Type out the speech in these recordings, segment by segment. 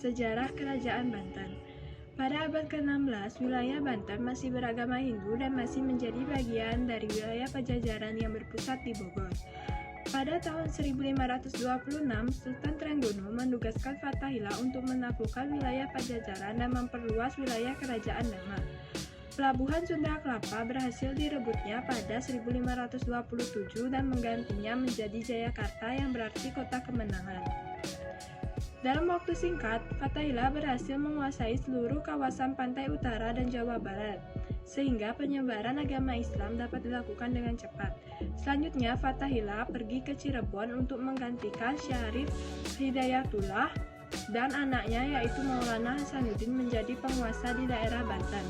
Sejarah Kerajaan Banten. Pada abad ke-16, wilayah Banten masih beragama Hindu dan masih menjadi bagian dari wilayah Pajajaran yang berpusat di Bogor. Pada tahun 1526, Sultan Trengganu menugaskan Fathahillah untuk menaklukkan wilayah Pajajaran dan memperluas wilayah Kerajaan Demak. Pelabuhan Sunda Kelapa berhasil direbutnya pada 1527 dan menggantinya menjadi Jayakarta yang berarti kota kemenangan. Dalam waktu singkat, Fathahillah berhasil menguasai seluruh kawasan pantai utara dan Jawa Barat, sehingga penyebaran agama Islam dapat dilakukan dengan cepat. Selanjutnya, Fathahillah pergi ke Cirebon untuk menggantikan Syarif Hidayatullah dan anaknya yaitu Maulana Hasanuddin menjadi penguasa di daerah Banten.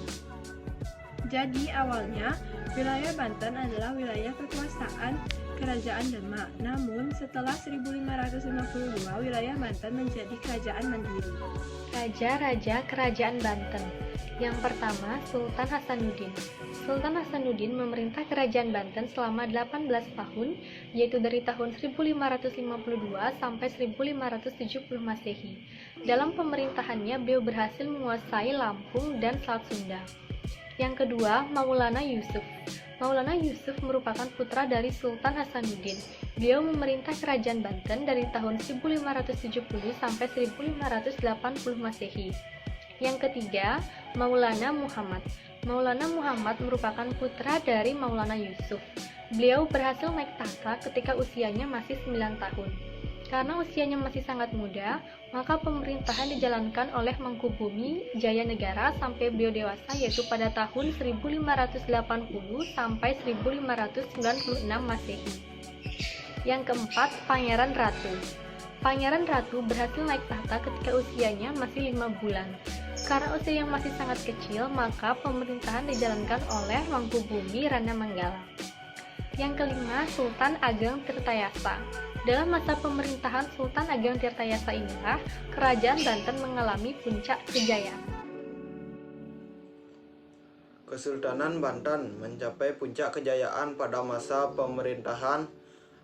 Jadi awalnya, wilayah Banten adalah wilayah kekuasaan Kerajaan Demak. Namun, setelah 1552, wilayah Banten menjadi kerajaan mandiri. Raja-raja Kerajaan Banten. Yang pertama, Sultan Hasanuddin. Sultan Hasanuddin memerintah Kerajaan Banten selama 18 tahun, yaitu dari tahun 1552 sampai 1570 Masehi. Dalam pemerintahannya, beliau berhasil menguasai Lampung dan Selat Sunda. Yang kedua, Maulana Yusuf. Maulana Yusuf merupakan putra dari Sultan Hasanuddin. Beliau memerintah Kerajaan Banten dari tahun 1570 sampai 1580 Masehi. Yang ketiga, Maulana Muhammad. Maulana Muhammad merupakan putra dari Maulana Yusuf. Beliau berhasil naik tahta ketika usianya masih 9 tahun. Karena usianya masih sangat muda, maka pemerintahan dijalankan oleh Mangkubumi Jayanegara sampai beliau dewasa, yaitu pada tahun 1580 sampai 1596 Masehi. Yang keempat, Pangeran Ratu. Pangeran Ratu berhasil naik tahta ketika usianya masih 5 bulan. Karena usia yang masih sangat kecil, maka pemerintahan dijalankan oleh Mangkubumi Rana Manggala. Yang kelima, Sultan Ageng Tirtayasa. Dalam masa pemerintahan Sultan Ageng Tirtayasa inilah Kerajaan Banten mengalami puncak kejayaan. Kesultanan Banten mencapai puncak kejayaan pada masa pemerintahan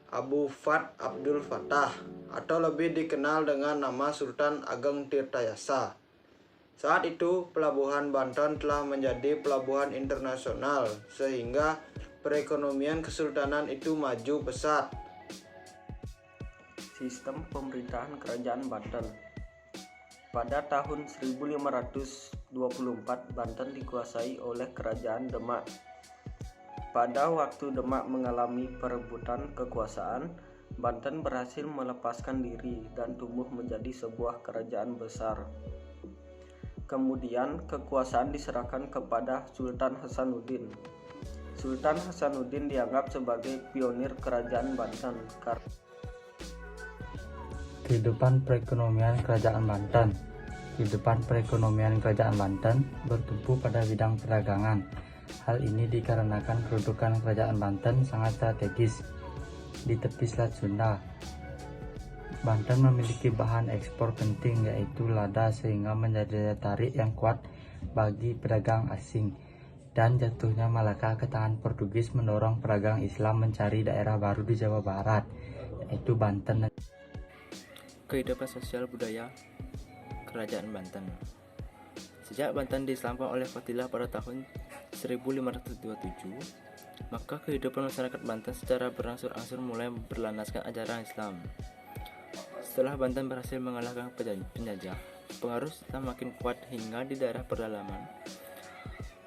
Abu Fath Abdul Fattah atau lebih dikenal dengan nama Sultan Ageng Tirtayasa. Saat itu, pelabuhan Banten telah menjadi pelabuhan internasional sehingga perekonomian kesultanan itu maju pesat. Sistem pemerintahan Kerajaan Banten. Pada tahun 1524, Banten dikuasai oleh Kerajaan Demak. Pada waktu Demak mengalami perebutan kekuasaan, Banten berhasil melepaskan diri dan tumbuh menjadi sebuah kerajaan besar. Kemudian kekuasaan diserahkan kepada Sultan Hasanuddin. Sultan Hasanuddin dianggap sebagai pionir Kerajaan Banten. Kehidupan perekonomian Kerajaan Banten. Kehidupan perekonomian Kerajaan Banten bertumpu pada bidang perdagangan. Hal ini dikarenakan kedudukan Kerajaan Banten sangat strategis di tepi Selat Sunda. Banten memiliki bahan ekspor penting yaitu lada sehingga menjadi daya tarik yang kuat bagi pedagang asing. Dan jatuhnya Malaka ke tangan Portugis mendorong pedagang Islam mencari daerah baru di Jawa Barat, yaitu Banten. Kehidupan sosial budaya Kerajaan Banten. Sejak Banten diselampang oleh Fathahillah pada tahun 1527, maka kehidupan masyarakat Banten secara berangsur-angsur mulai berlandaskan ajaran Islam. Setelah Banten berhasil mengalahkan penjajah, pengaruh Islam makin kuat hingga di daerah pedalaman.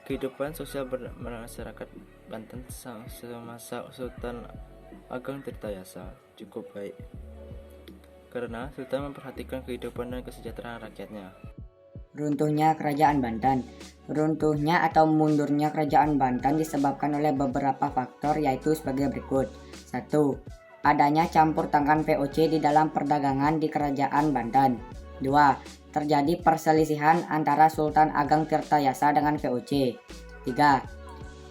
Kehidupan sosial masyarakat Banten semasa Sultan Ageng Tirtayasa cukup baik, karena Sultan memperhatikan kehidupan dan kesejahteraan rakyatnya. Runtuhnya Kerajaan Banten. Runtuhnya atau mundurnya Kerajaan Banten disebabkan oleh beberapa faktor, yaitu sebagai berikut. 1. Adanya campur tangan VOC di dalam perdagangan di Kerajaan Banten. 2. Terjadi perselisihan antara Sultan Ageng Tirtayasa dengan VOC. 3.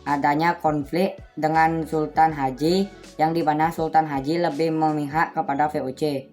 Adanya konflik dengan Sultan Haji, yang dimana Sultan Haji lebih memihak kepada VOC.